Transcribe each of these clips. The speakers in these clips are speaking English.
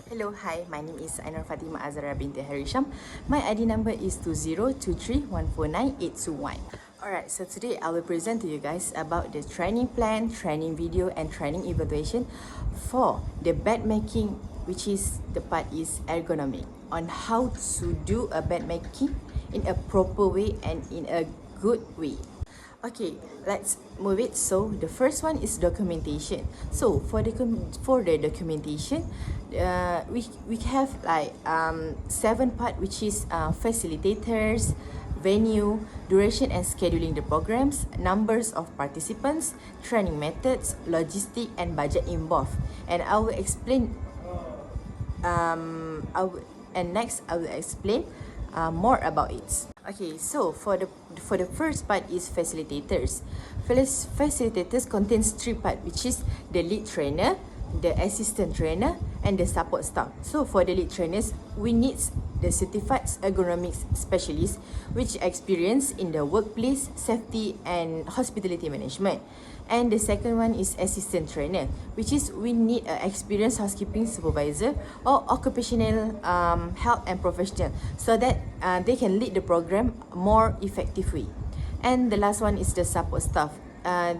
Hello, hi, my name is Ainur Fatimah Azhara binti Harisham. My ID number is 2023149821. Alright, so today I will present to you guys about the training plan, training video and training evaluation for the bed making, which is the part is ergonomic, on how to do a bed making in a proper way and in a good way. Okay, let's move it. So the first one is documentation. So for the documentation, we have like 7 part, which is facilitators, venue, duration and scheduling the programs, numbers of participants, training methods, logistic and budget involved. And I will explain. Next I will explain more about it. Okay, so for the first part is facilitators. Facilitators contains 3 parts, which is the lead trainer, the assistant trainer and the support staff. So for the lead trainers, we need the certified ergonomics specialist which experience in the workplace safety and hospitality management. And the second one is assistant trainer, which is we need an experienced housekeeping supervisor or occupational health and professional, so that they can lead the program more effectively. And the last one is the support staff.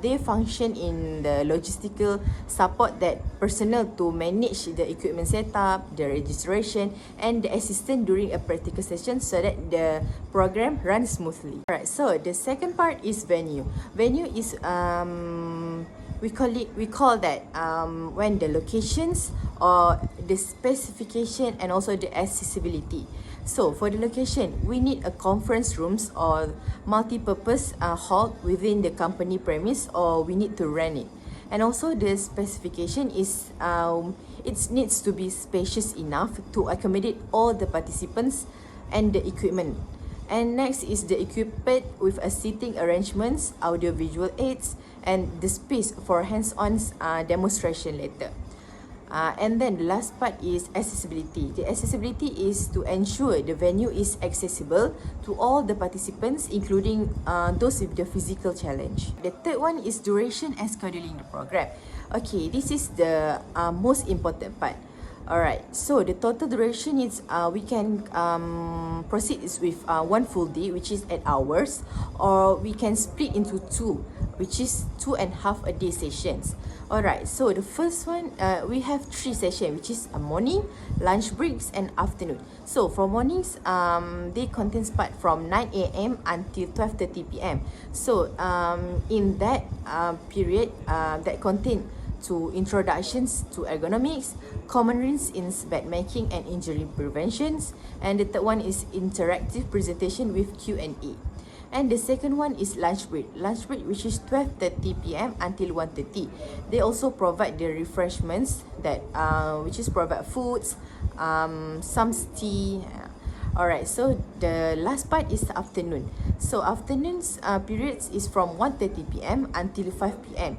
They function in the logistical support that personnel to manage the equipment setup, the registration, and the assistant during a practical session so that the program runs smoothly. Alright, so the second part is venue. Venue is we call that when the locations or the specification and also the accessibility. So for the location, we need a conference rooms or multi-purpose hall within the company premise, or we need to rent it. And also the specification is it needs to be spacious enough to accommodate all the participants and the equipment. And next is the equipped with a seating arrangements, audio-visual aids, and the space for hands-on demonstration later. And then the last part is accessibility. The accessibility is to ensure the venue is accessible to all the participants, including those with the physical challenge. The third one is duration and scheduling the program. Okay, this is the most important part. Alright, so the total duration is we can proceed is with 1 full day, which is 8 hours, or we can split into 2, which is 2.5 a day sessions. Alright, so the first one we have 3 sessions, which is a morning, lunch breaks and afternoon. So for mornings, they contains part from 9 a.m. until 12:30 p.m. So in that period that contain to introductions to ergonomics, common rules in bed making and injury preventions, and the third one is interactive presentation with Q&A. And the second one is lunch break, which is 12:30 p.m. until 1:30. They also provide the refreshments that which is provide foods, some tea. Alright, so the last part is the afternoon. So afternoon's periods is from 1:30 p.m. until 5 p.m.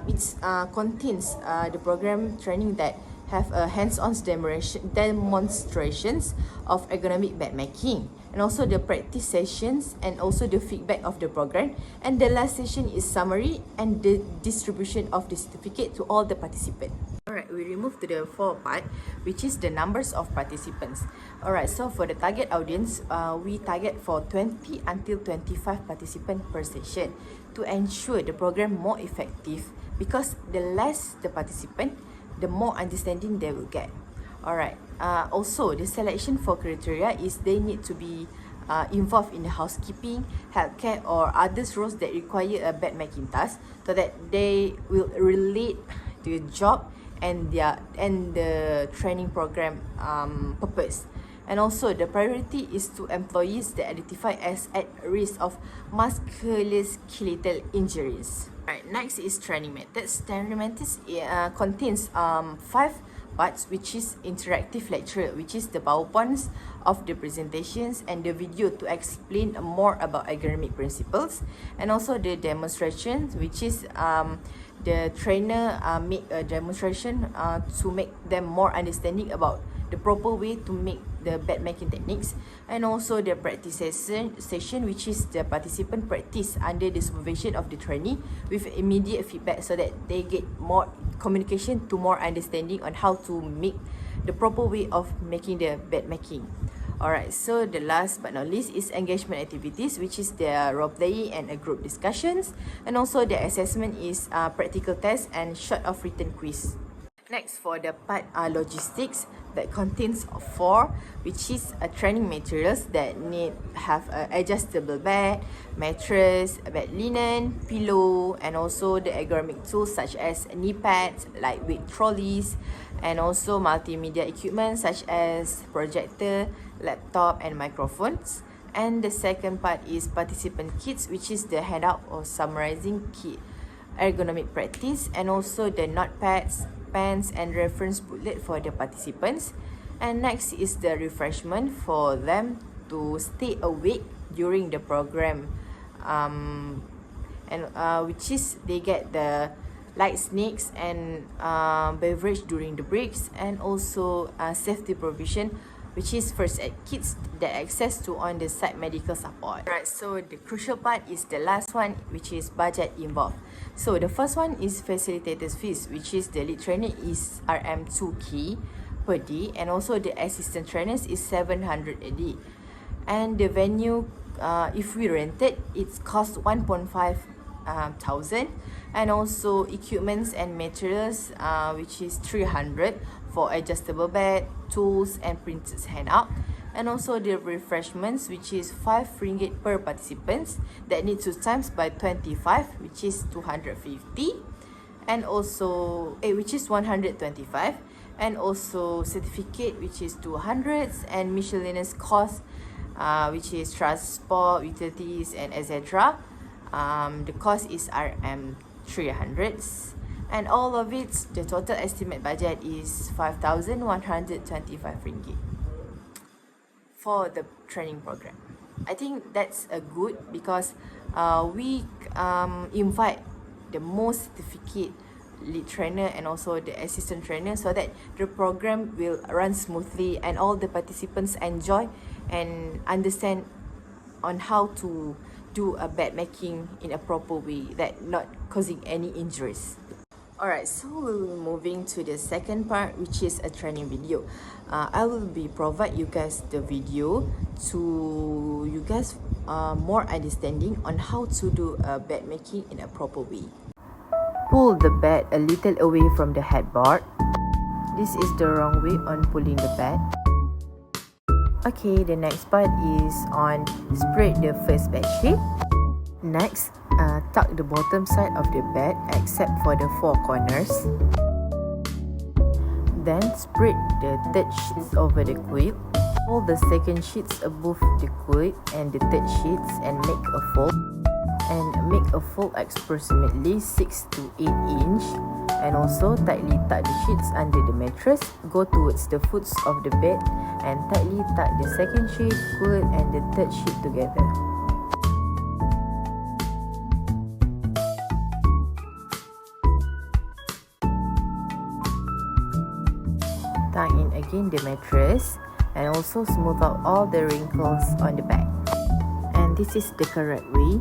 It contains the program training that have a hands-on demonstrations of ergonomic bed making, and also the practice sessions and also the feedback of the program. And the last session is summary and the distribution of the certificate to all the participants. Alright, we remove to the 4th part, which is the numbers of participants. Alright, so for the target audience, we target for 20 until 25 participants per session to ensure the program more effective, because the less the participant, the more understanding they will get. Alright, also the selection for criteria is they need to be involved in the housekeeping, healthcare or others roles that require a bed making task, so that they will relate to the job and the training program purpose. And also the priority is to employees that identify as at risk of musculoskeletal injuries. Right, next is training methods. Training methods contains 5 parts, which is interactive lecture, which is the PowerPoints of the presentations and the video to explain more about ergonomic principles, and also the demonstrations, which is the trainer make a demonstration to make them more understanding about the proper way to make the bed making techniques, and also the practice session, which is the participant practice under the supervision of the trainee with immediate feedback, so that they get more communication to more understanding on how to make the proper way of making the bed making. Alright, so the last but not least is engagement activities, which is the role playing and a group discussions, and also the assessment is practical tests and short of written quiz. Next, for the part logistics, that contains 4, which is training materials that need have a adjustable bed, mattress, bed linen, pillow, and also the ergonomic tools such as knee pads, lightweight trolleys, and also multimedia equipment such as projector, laptop, and microphones. And the second part is participant kits, which is the handout or summarizing kit, ergonomic practice, and also the notepads, pens, and reference booklet for the participants. And next is the refreshment for them to stay awake during the program, which is they get the light snacks and beverage during the breaks, and also safety provision, which is first aid kits that access to on the site medical support. Right, so the crucial part is the last one, which is budget involved. So the first one is facilitators fees, which is the lead trainer is RM2K per day, and also the assistant trainers is 700 a day. And the venue, if we rent it, it's cost 1.5 thousand, and also equipments and materials, which is 300 for adjustable bed, tools, and printers handout. And also the refreshments, which is 5 ringgit per participants that need to times by 25, which is 250, and also which is 125, and also certificate, which is 200, and miscellaneous costs, which is transport, utilities, and etc. The cost is RM300, and all of it, the total estimate budget is 5,125 ringgit for the training program. I think that's a good, because we invite the most certificate lead trainer and also the assistant trainer, so that the program will run smoothly and all the participants enjoy and understand on how to do a bed making in a proper way that not causing any injuries. Alright, so we'll be moving to the second part, which is a training video. I will be provide you guys the video to you guys more understanding on how to do a bed making in a proper way. Pull the bed a little away from the headboard. This is the wrong way on pulling the bed. Okay, the next part is on spread the first bed sheet. Next, tuck the bottom side of the bed except for the 4 corners. Then spread the third sheets over the quilt. Fold the second sheets above the quilt and the third sheets and make a fold. And make a fold approximately 6 to 8 inch. And also tightly tuck the sheets under the mattress. Go towards the foots of the bed and tightly tuck the second sheet, quilt, and the third sheet together. Tuck in again the mattress and also smooth out all the wrinkles on the back. And this is the correct way.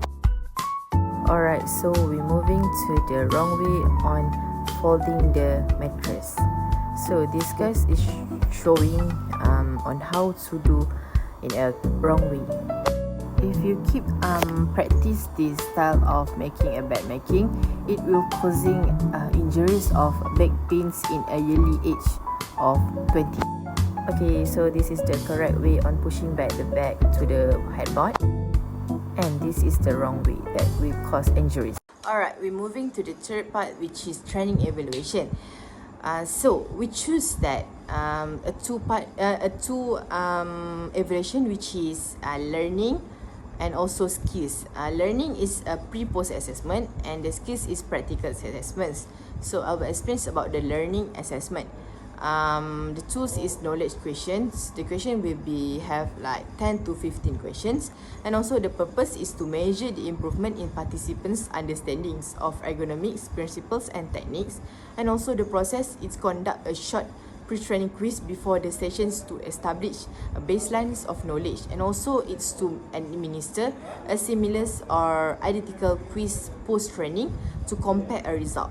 Alright, so we're moving to the wrong way on folding the mattress. So this guys is showing on how to do in a wrong way. If you keep practice this style of making a bed making, it will causing injuries of back pains in a early age of 20. Okay, so this is the correct way on pushing back the bed to the headboard, and this is the wrong way that will cause injuries. Alright, we're moving to the third part, which is training evaluation. So we choose that a two evaluation, which is learning and also skills. Learning is a pre-post assessment, and the skills is practical assessments. So I will explain about the learning assessment. The tools is knowledge questions. The question will be have like 10 to 15 questions, and also the purpose is to measure the improvement in participants' understandings of ergonomics principles and techniques, and also the process is conduct a short pre-training quiz before the sessions to establish a baselines of knowledge, and also it's to administer a similar or identical quiz post-training to compare a result.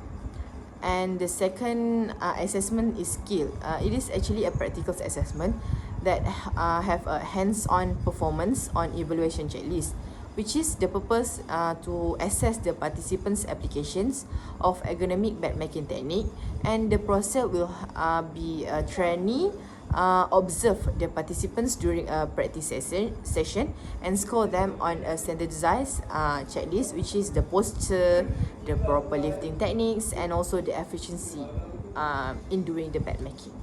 And the second assessment is skill. It is actually a practical assessment that have a hands-on performance on evaluation checklist, which is the purpose to assess the participants' applications of ergonomic bed making technique, and the process will be a trainee observe the participants during a practice session and score them on a standardized checklist, which is the posture, the proper lifting techniques, and also the efficiency in doing the bed making.